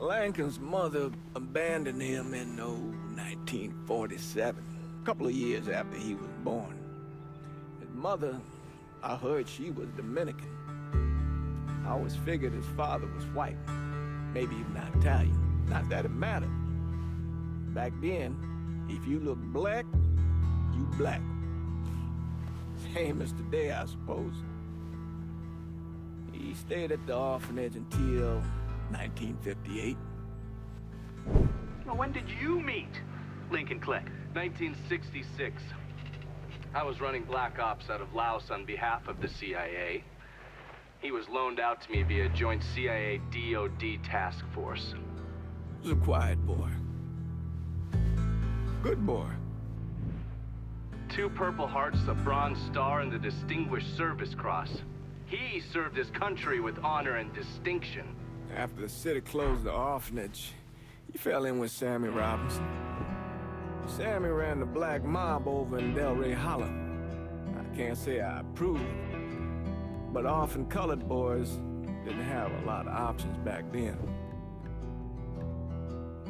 Lincoln's mother abandoned him in 1947, a couple of years after he was born. His mother, I heard she was Dominican. I always figured his father was white, maybe even Italian. Not that it mattered. Back then, if you look black, you black. Same as today, I suppose. He stayed at the orphanage until 1958. Well, when did you meet Lincoln Click? 1966. I was running Black Ops out of Laos on behalf of the CIA. He was loaned out to me via joint CIA-DOD task force. He was a quiet boy. Good boy. 2 Purple Hearts, a Bronze Star, and the Distinguished Service Cross. He served his country with honor and distinction. After the city closed the orphanage, he fell in with Sammy Robinson. Sammy ran the black mob over in Delray Hollow. I can't say I approve, but orphan colored boys didn't have a lot of options back then.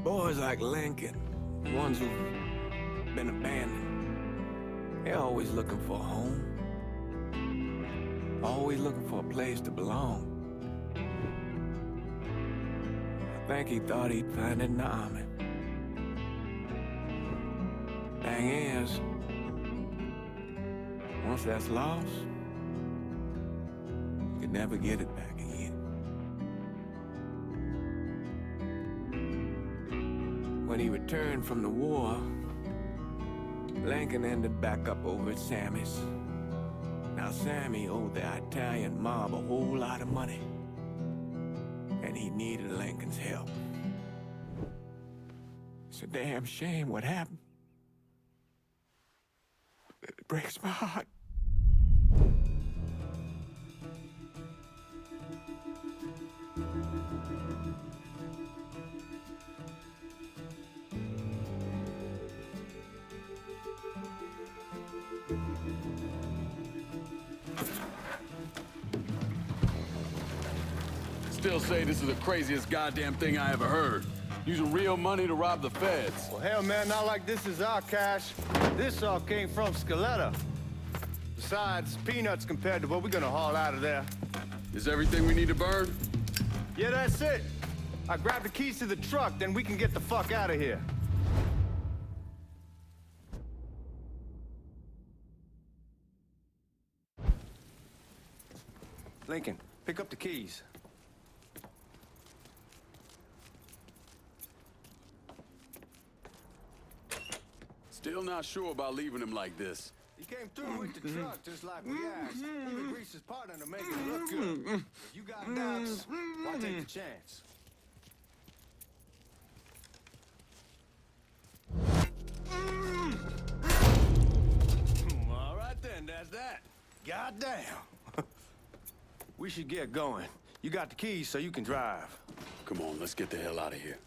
Boys like Lincoln, the ones who've been abandoned, they're always looking for a home. Always looking for a place to belong. I think he thought he'd find it in the army. Thing is, once that's lost, you can never get it back again. When he returned from the war, Lincoln ended back up over at Sammy's. Now Sammy owed the Italian mob a whole lot of money, and he needed Lincoln's help. It's a damn shame what happened. It breaks my heart. Still say this is the craziest goddamn thing I ever heard. Using real money to rob the feds. Well, hell, man, not like this is our cash. This all came from Scaletta. Besides, peanuts compared to what we're gonna haul out of there. Is everything we need to burn? Yeah, that's it. I grabbed the keys to the truck, then we can get the fuck out of here. Lincoln, pick up the keys. Still not sure about leaving him like this. He came through with the truck just like we asked. Even greased his partner to make it look good. If you got doubts, why take the chance? All right then, that's that. Goddamn. We should get going. You got the keys so you can drive. Come on, let's get the hell out of here.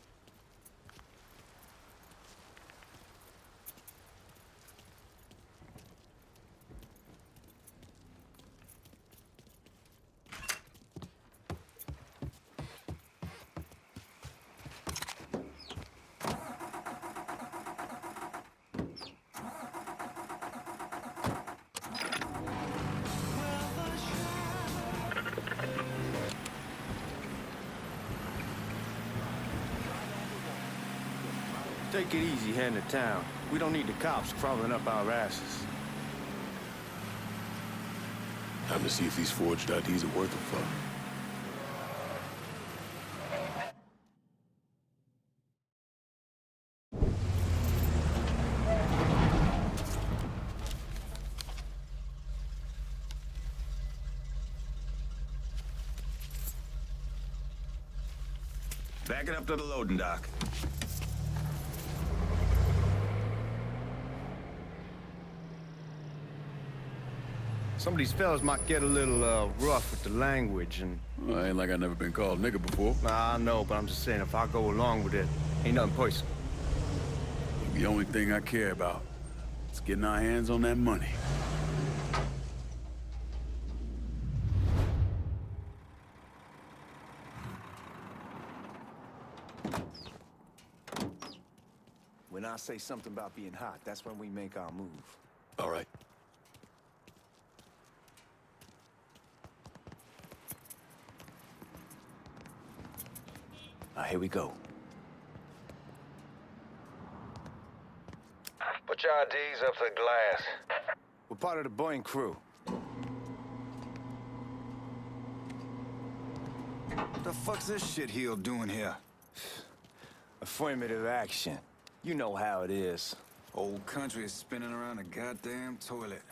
Take it easy heading to town. We don't need the cops crawling up our asses. Time to see if these forged IDs are worth a fuck. Back it up to the loading dock. Some of these fellas might get a little rough with the language and... Well, ain't like I never been called nigga before. Nah, I know, but I'm just saying if I go along with it, ain't nothing personal. The only thing I care about is getting our hands on that money. When I say something about being hot, that's when we make our move. All right. Here we go. Put your IDs up to the glass. We're part of the Boeing crew. What the fuck's this shitheel doing here? Affirmative action. You know how it is. Old country is spinning around a goddamn toilet.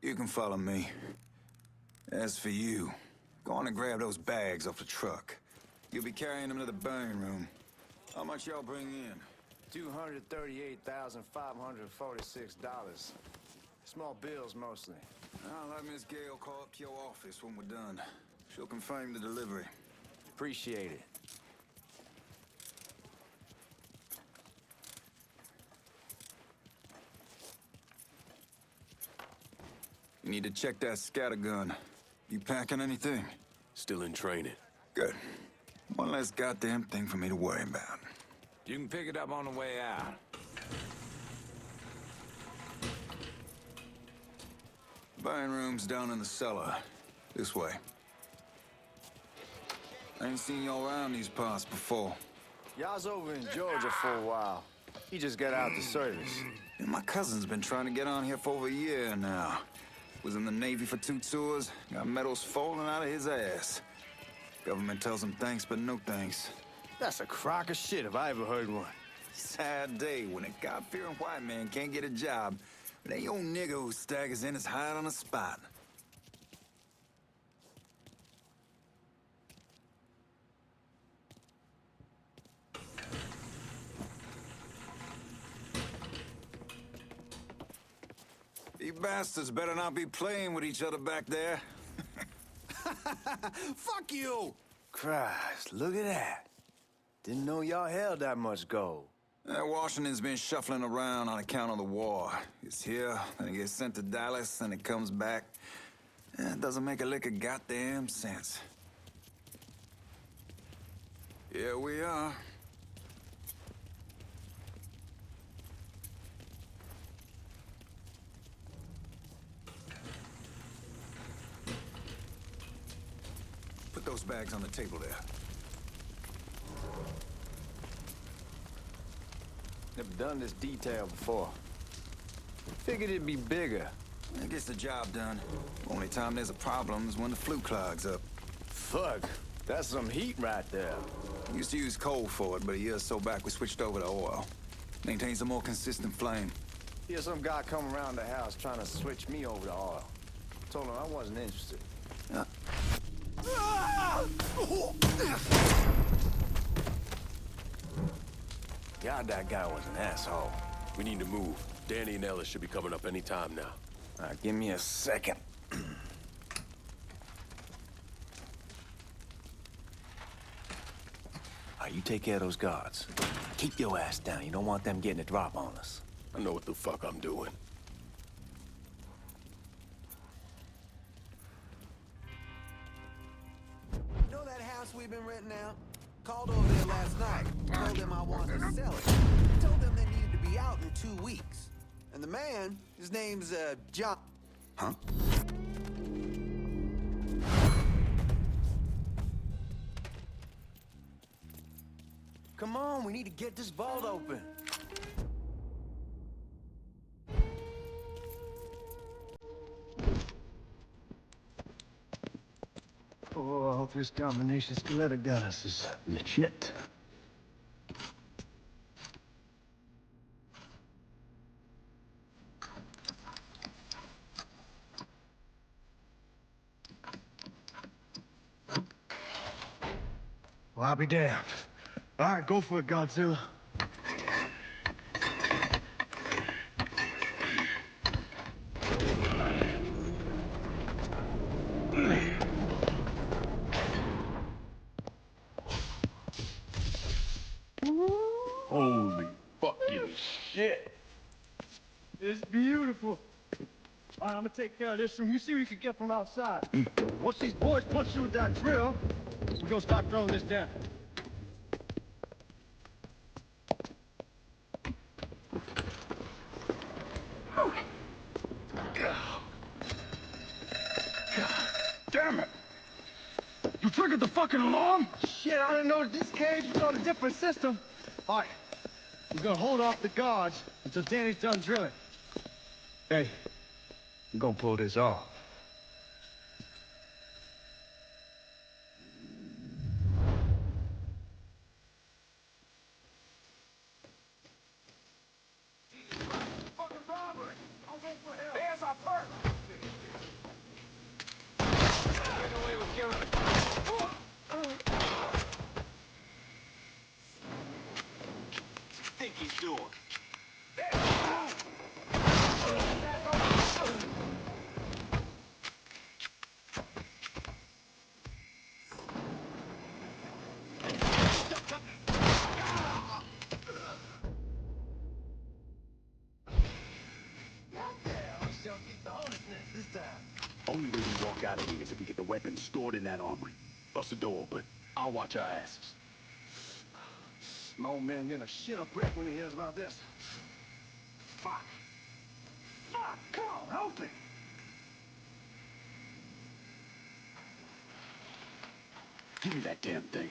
You can follow me. As for you, go on and grab those bags off the truck. You'll be carrying them to the burning room. How much y'all bring in? $238,546. Small bills, mostly. I'll have Miss Gale call up to your office when we're done. She'll confirm the delivery. Appreciate it. You need to check that scattergun. You packing anything? Still in training. Good. One less goddamn thing for me to worry about. You can pick it up on the way out. Burning room's down in the cellar. This way. I ain't seen y'all around these parts before. Y'all's over in Georgia for a while. He just got out the service. And my cousin's been trying to get on here for over a year now. Was in the Navy for 2 tours, got medals falling out of his ass. Government tells him thanks, but no thanks. That's a crock of shit if I ever heard one. Sad day when a God-fearing white man can't get a job, but that old nigga who staggers in is hired on the spot. You bastards better not be playing with each other back there. Fuck you! Christ, look at that. Didn't know y'all held that much gold. Washington's been shuffling around on account of the war. It's here, then it gets sent to Dallas, then it comes back. It doesn't make a lick of goddamn sense. Here we are. Put those bags on the table there. Never done this detail before. Figured it'd be bigger. It gets the job done. Only time there's a problem is when the flue clogs up. Fuck, that's some heat right there. Used to use coal for it, but a year or so back we switched over to oil. Maintains a more consistent flame. Here's some guy come around the house trying to switch me over to oil. Told him I wasn't interested. God, that guy was an asshole. We need to move. Danny and Ellis should be coming up any time now. All right, give me a second. You take care of those guards. Keep your ass down. You don't want them getting a drop on us. I know what the fuck I'm doing. You know that house we've been renting out? Called over there last night. Told them I wanted to sell it. Told them they needed to be out in 2 weeks. And the man, his name's, John. Huh? Come on, we need to get this vault open. Oh, I hope this combination Scaletta got us is legit. Well, I'll be damned. All right, go for it, Godzilla. Holy fucking shit. It's beautiful. All right, I'm gonna take care of this room. You see what you can get from outside. Once these boys punch you with that drill, we're gonna start throwing this down. Damn it! You triggered the fucking alarm? Shit, I didn't know this cage was on a different system. All right, we're gonna hold off the guards until Danny's done drilling. Hey, we're gonna pull this off. Fucking robbery! I'll go for help. There's our perk! Get away with killing it. Think he's doing? Only way we walk out of here is if we get the weapons stored in that armory. Bust the door open. I'll watch our asses. My old man gonna shit a brick when he hears about this. Fuck! Fuck! Come on, help me! Give me that damn thing.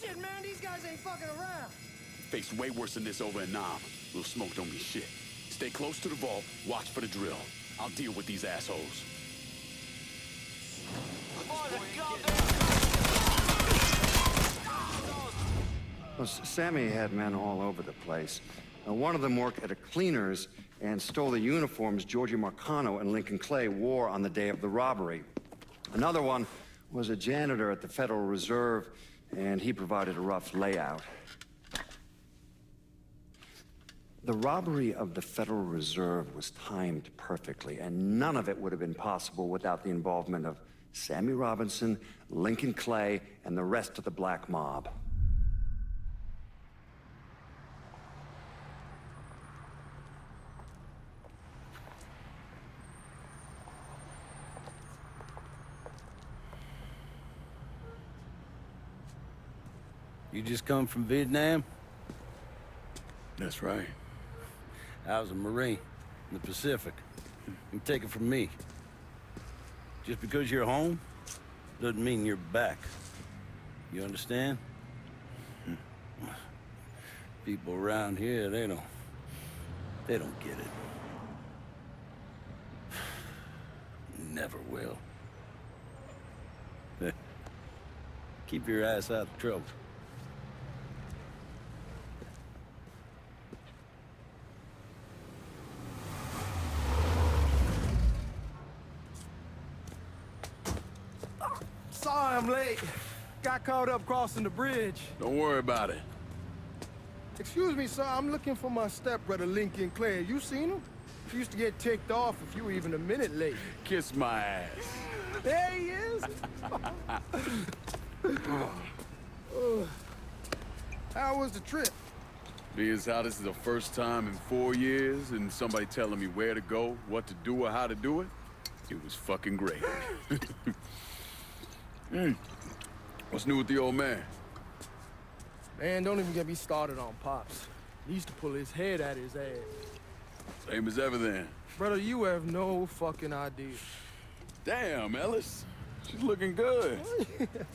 Shit, man, these guys ain't fucking around. Face way worse than this over in Nam. Little smoke don't mean shit. Stay close to the vault, watch for the drill. I'll deal with these assholes. Well, Sammy had men all over the place. One of them worked at a cleaner's and stole the uniforms Georgie Marcano and Lincoln Clay wore on the day of the robbery. Another one was a janitor at the Federal Reserve, and he provided a rough layout. The robbery of the Federal Reserve was timed perfectly, and none of it would have been possible without the involvement of Sammy Robinson, Lincoln Clay, and the rest of the black mob. You just come from Vietnam? That's right. I was a Marine in the Pacific. You take it from me. Just because you're home doesn't mean you're back. You understand? People around here, they don't get it. Never will. Keep your ass out of trouble. Sorry I'm late. Got caught up crossing the bridge. Don't worry about it. Excuse me, sir. I'm looking for my stepbrother, Lincoln Clay. You seen him? He used to get ticked off if you were even a minute late. Kiss my ass. There he is. How was the trip? Being as how this is the first time in 4 years and somebody telling me where to go, what to do, or how to do it, it was fucking great. What's new with the old man? Man, don't even get me started on Pops. He used to pull his head out his ass. Same as ever then. Brother, you have no fucking idea. Damn, Ellis. She's looking good.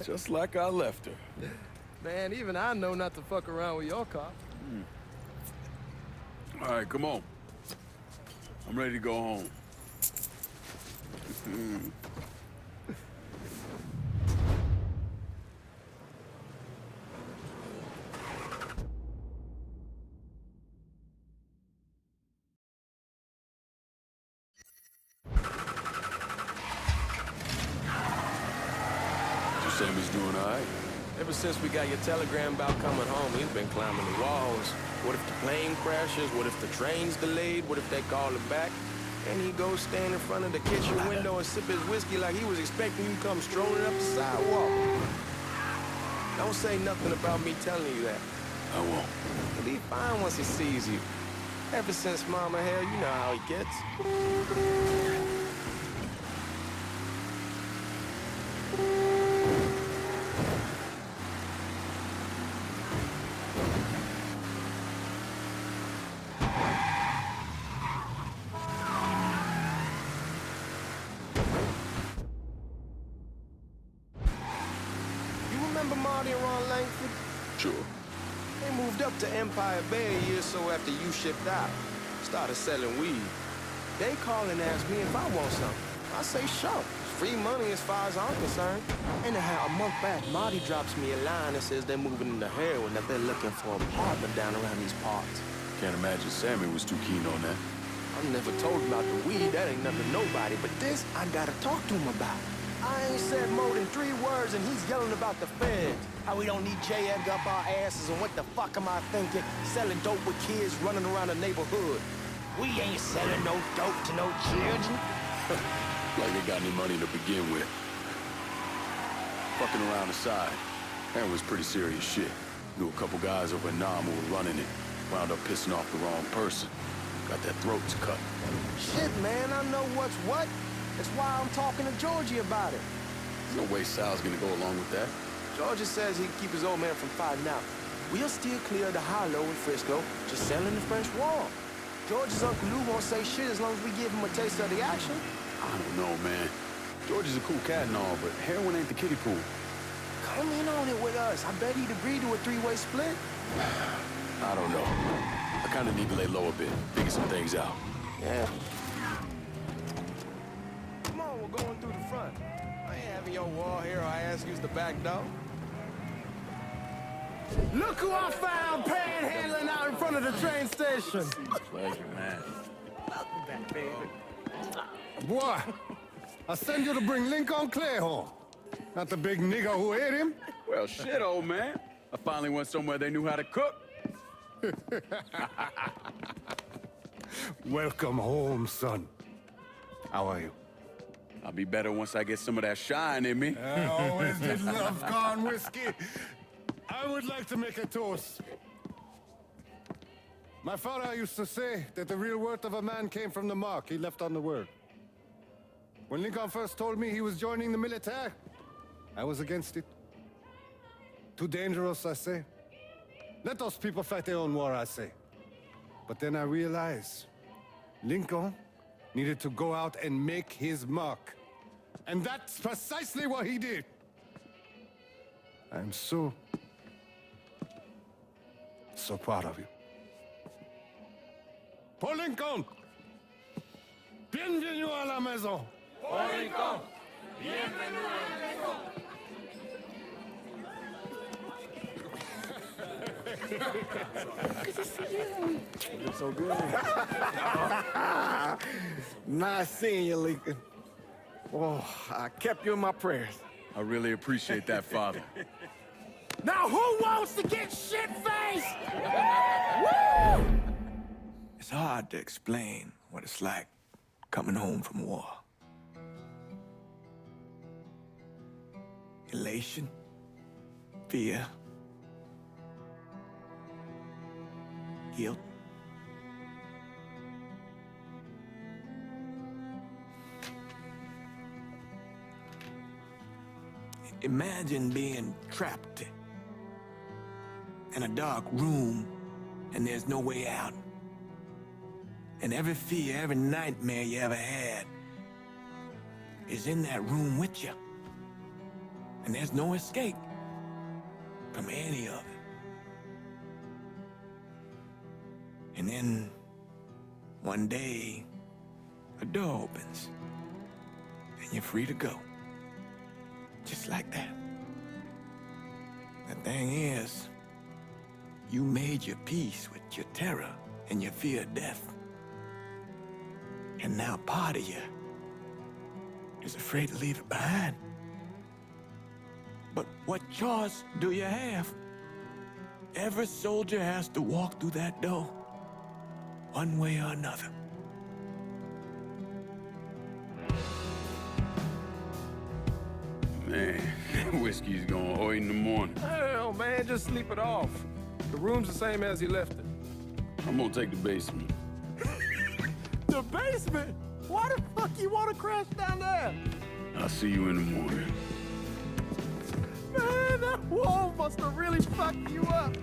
Just like I left her. Man, even I know not to fuck around with your cop. All right, come on. I'm ready to go home. Sammy's doing all right. Ever since we got your telegram about coming home, he's been climbing the walls. What if the plane crashes? What if the train's delayed? What if they call him back? And he goes stand in front of the kitchen window and sip his whiskey like he was expecting you to come strolling up the sidewalk. Don't say nothing about me telling you that. I won't. He'll be fine once he sees you. Ever since Mama Hell, you know how he gets. Sure. They moved up to Empire Bay a year or so after you shipped out. Started selling weed. They call and ask me if I want something. I say sure. It's free money as far as I'm concerned. Anyhow, a month back, Marty drops me a line that says they're moving into heroin, that they're looking for a partner down around these parts. Can't imagine Sammy was too keen on that. I'm never told about the weed. That ain't nothing to nobody. But this, I gotta talk to him about. I ain't said more than 3 words and he's yelling about the feds. How we don't need J.Edgar up our asses and what the fuck am I thinking? Selling dope with kids running around the neighborhood. We ain't selling no dope to no children. Like they got any money to begin with. Fucking around aside, that was pretty serious shit. Knew a couple guys over in Nam who were running it. Wound up pissing off the wrong person. Got their throats cut. Shit, man, I know what's what. That's why I'm talking to Georgie about it. There's no way Sal's gonna go along with that. Georgia says he can keep his old man from fighting out. We'll still clear the hollow in Frisco, just selling the French Wall. George's Uncle Lou won't say shit as long as we give him a taste of the action. I don't know, man. George is a cool cat and all, but heroin ain't the kiddie pool. Come in on it with us. I bet he'd agree to a 3-way split. I don't know. I kinda need to lay low a bit, figure some things out. Yeah. Come on, we're going through the front. I ain't having your wall here or I ask use the back door. Look who I found panhandling out in front of the train station. Pleasure, man. Welcome back, baby. Boy, I send you to bring Lincoln Clay home. Not the big nigger who ate him. Well, shit, old man. I finally went somewhere they knew how to cook. Welcome home, son. How are you? I'll be better once I get some of that shine in me. I always did love corn whiskey. I would like to make a toast. My father used to say that the real worth of a man came from the mark he left on the world. When Lincoln first told me he was joining the military, I was against it. Too dangerous, I say. Let those people fight their own war, I say. But then I realized Lincoln needed to go out and make his mark. And that's precisely what he did. I'm so proud of you. Paul Lincoln! Bienvenue à la maison! Paul Lincoln! Bienvenue à la maison! Good to see you. You're so good. Nice seeing you, Lincoln. Oh, I kept you in my prayers. I really appreciate that, Father. Now who wants to get shit-faced? Woo! It's hard to explain what it's like coming home from war. Elation, fear, guilt. Imagine being trapped in a dark room and there's no way out. And every fear, every nightmare you ever had is in that room with you. And there's no escape from any of it. And then one day, a door opens and you're free to go. Just like that. The thing is, you made your peace with your terror and your fear of death. And now part of you is afraid to leave it behind. But what choice do you have? Every soldier has to walk through that door, one way or another. Man, whiskey's gonna hoy in the morning. Hell, man, just sleep it off. The room's the same as you left it. I'm gonna take the basement. The basement? Why the fuck you want to crash down there? I'll see you in the morning. Man, that wall must have really fucked you up.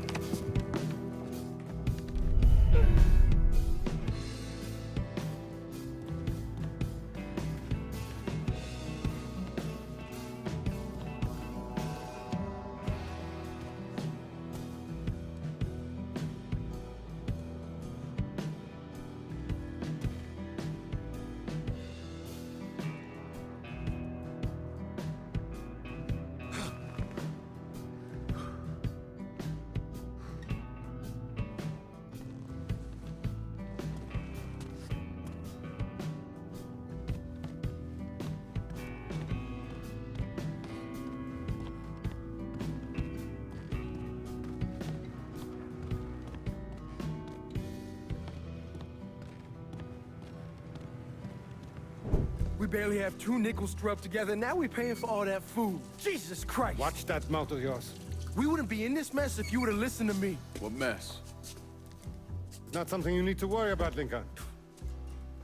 We barely have 2 nickels to rub together. Now we're paying for all that food. Jesus Christ. Watch that mouth of yours. We wouldn't be in this mess if you would have listened to me. What mess? It's not something you need to worry about, Lincoln.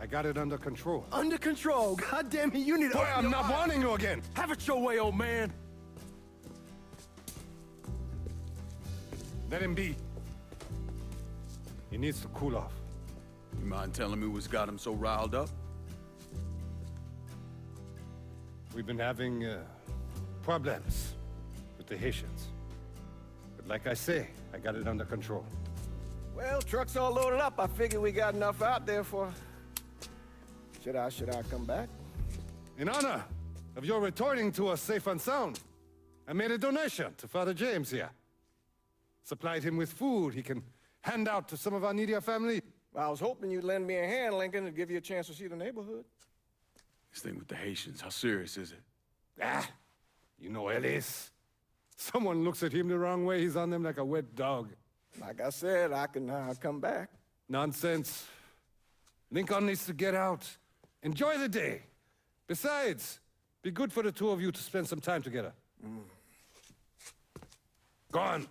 I got it under control. Under control? God damn it, you need to... Boy, I'm not warning you again. Have it your way, old man. Let him be. He needs to cool off. You mind telling me what's got him so riled up? We've been having problems with the Haitians. But like I say, I got it under control. Well, truck's all loaded up. I figure we got enough out there for... Should I come back? In honor of your returning to us safe and sound, I made a donation to Father James here. Supplied him with food he can hand out to some of our needier family. Well, I was hoping you'd lend me a hand, Lincoln, and give you a chance to see the neighborhood. This thing with the Haitians, how serious is it? Ah, you know Ellis. Someone looks at him the wrong way, he's on them like a wet dog. Like I said, I can come back. Nonsense. Lincoln needs to get out. Enjoy the day. Besides, be good for the 2 of you to spend some time together. Go on.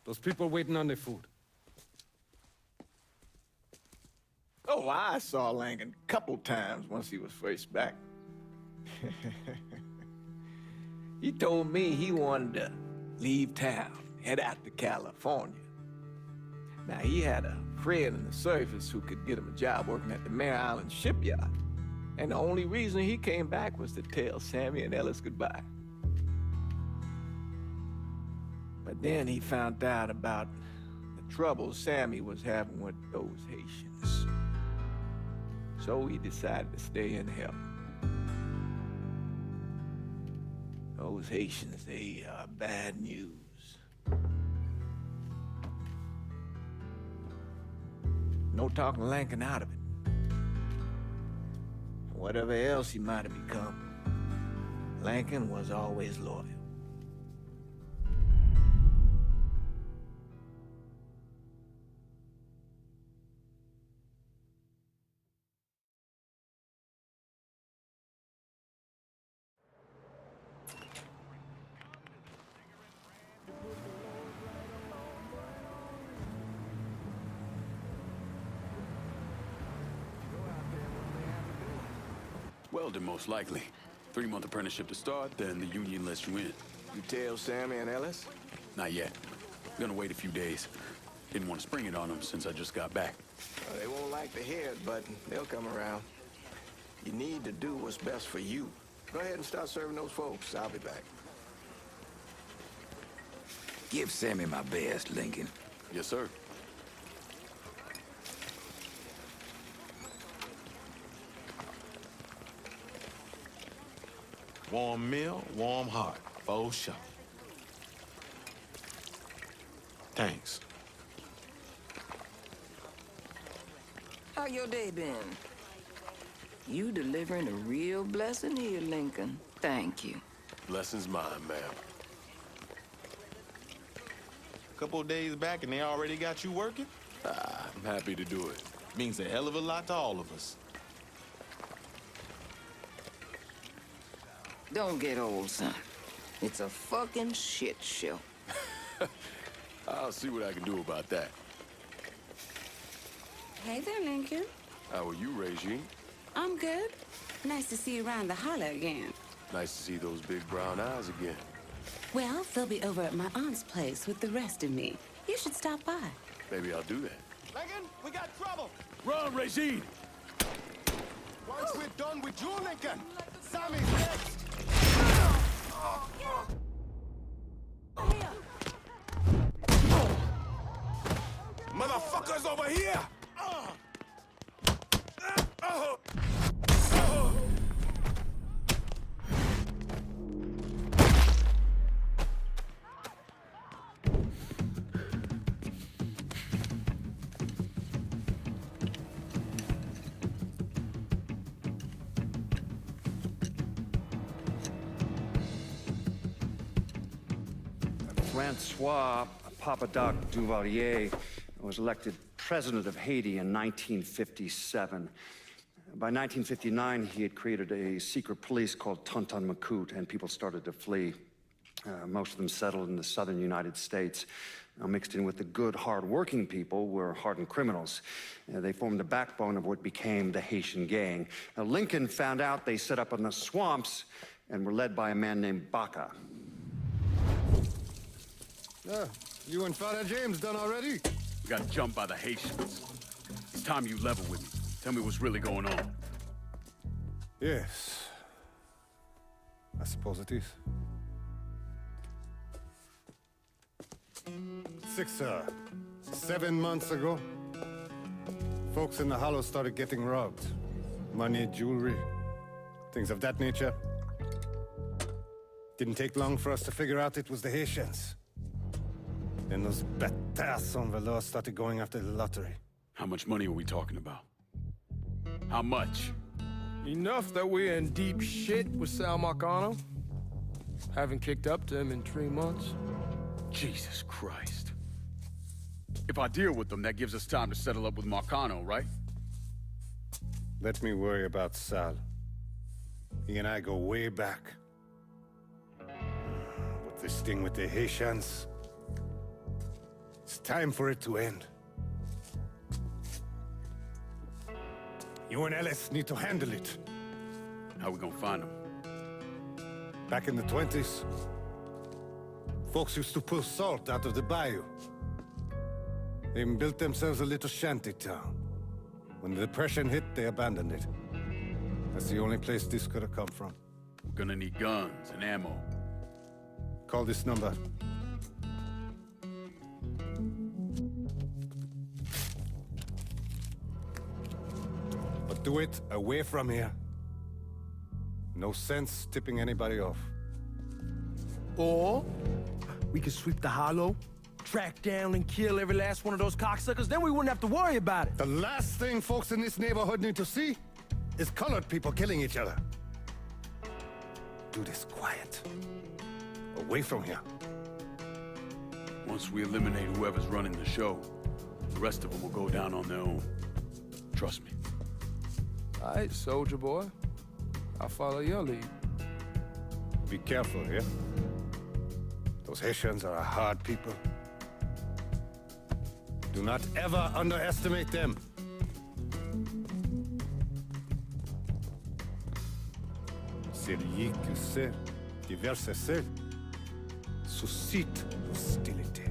Those people waiting on their food. Oh, I saw Lincoln a couple times once he was first back. He told me he wanted to leave town, head out to California. Now, he had a friend in the service who could get him a job working at the Mare Island shipyard. And the only reason he came back was to tell Sammy and Ellis goodbye. But then he found out about the trouble Sammy was having with those Haitians. So he decided to stay and help. Those Haitians, they are bad news. No talking Lincoln out of it. Whatever else he might have become, Lincoln was always loyal. Welding, most likely. 3-month apprenticeship to start, then the union lets you in. You tell Sammy and Ellis? Not yet. Gonna wait a few days. Didn't want to spring it on them since I just got back. Well, they won't like to hear it, but they'll come around. You need to do what's best for you. Go ahead and start serving those folks. I'll be back. Give Sammy my best, Lincoln. Yes, sir. Warm meal, warm heart. For sure. Thanks. How your day been? You delivering a real blessing here, Lincoln. Thank you. Blessings mine, ma'am. Couple of days back and they already got you working? I'm happy to do it. Means a hell of a lot to all of us. Don't get old, son. It's a fucking shit show. I'll see what I can do about that. Hey there, Lincoln. How are you, Regine? I'm good. Nice to see you around the holler again. Nice to see those big brown eyes again. Well, they'll be over at my aunt's place with the rest of me. You should stop by. Maybe I'll do that. Lincoln, we got trouble. Run, Regine! Once we're done with you, Lincoln, Sammy's next. Motherfuckers over here! Francois Papadoc Duvalier was elected president of Haiti in 1957. By 1959, he had created a secret police called Tonton Macoute, and people started to flee. Most of them settled in the southern United States. Mixed in with the good, hard-working people were hardened criminals. They formed the backbone of what became the Haitian gang. Lincoln found out they set up in the swamps and were led by a man named Baca. You and Father James done already? We got jumped by the Haitians. It's time you level with me. Tell me what's really going on. Yes. I suppose it is. 7 months ago, folks in the Hollow started getting robbed. Money, jewelry, things of that nature. Didn't take long for us to figure out it was the Haitians. Then those bâtards on velour started going after the lottery. How much money are we talking about? How much? Enough that we're in deep shit with Sal Marcano. Haven't kicked up to him in 3 months. Jesus Christ. If I deal with them, that gives us time to settle up with Marcano, right? Let me worry about Sal. He and I go way back. But this thing with the Haitians, it's time for it to end. You and Ellis need to handle it. How we gonna find them? Back in the 20s, Folks used to pull salt out of the bayou. They even built themselves a little shanty town. When the Depression hit, they abandoned it. That's the only place this could have come from. We're gonna need guns and ammo. Call this number. But do it away from here. No sense tipping anybody off. Or we could sweep the hollow, track down and kill every last one of those cocksuckers, then we wouldn't have to worry about it. The last thing folks in this neighborhood need to see is colored people killing each other. Do this quiet. Away from here. Once we eliminate whoever's running the show, the rest of them will go down on their own. Trust me. All right, soldier boy. I'll follow your lead. Be careful here. Those Haitians are a hard people. Do not ever underestimate them. Celui qui sait qui verse sel suscite l'hostilité.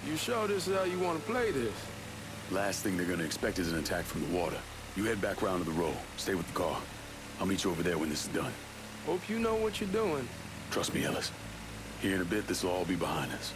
You sure this is how you want to play this? Last thing they're gonna expect is an attack from the water. You head back round to the road. Stay with the car. I'll meet you over there when this is done. Hope you know what you're doing. Trust me, Ellis. Here in a bit, this'll all be behind us.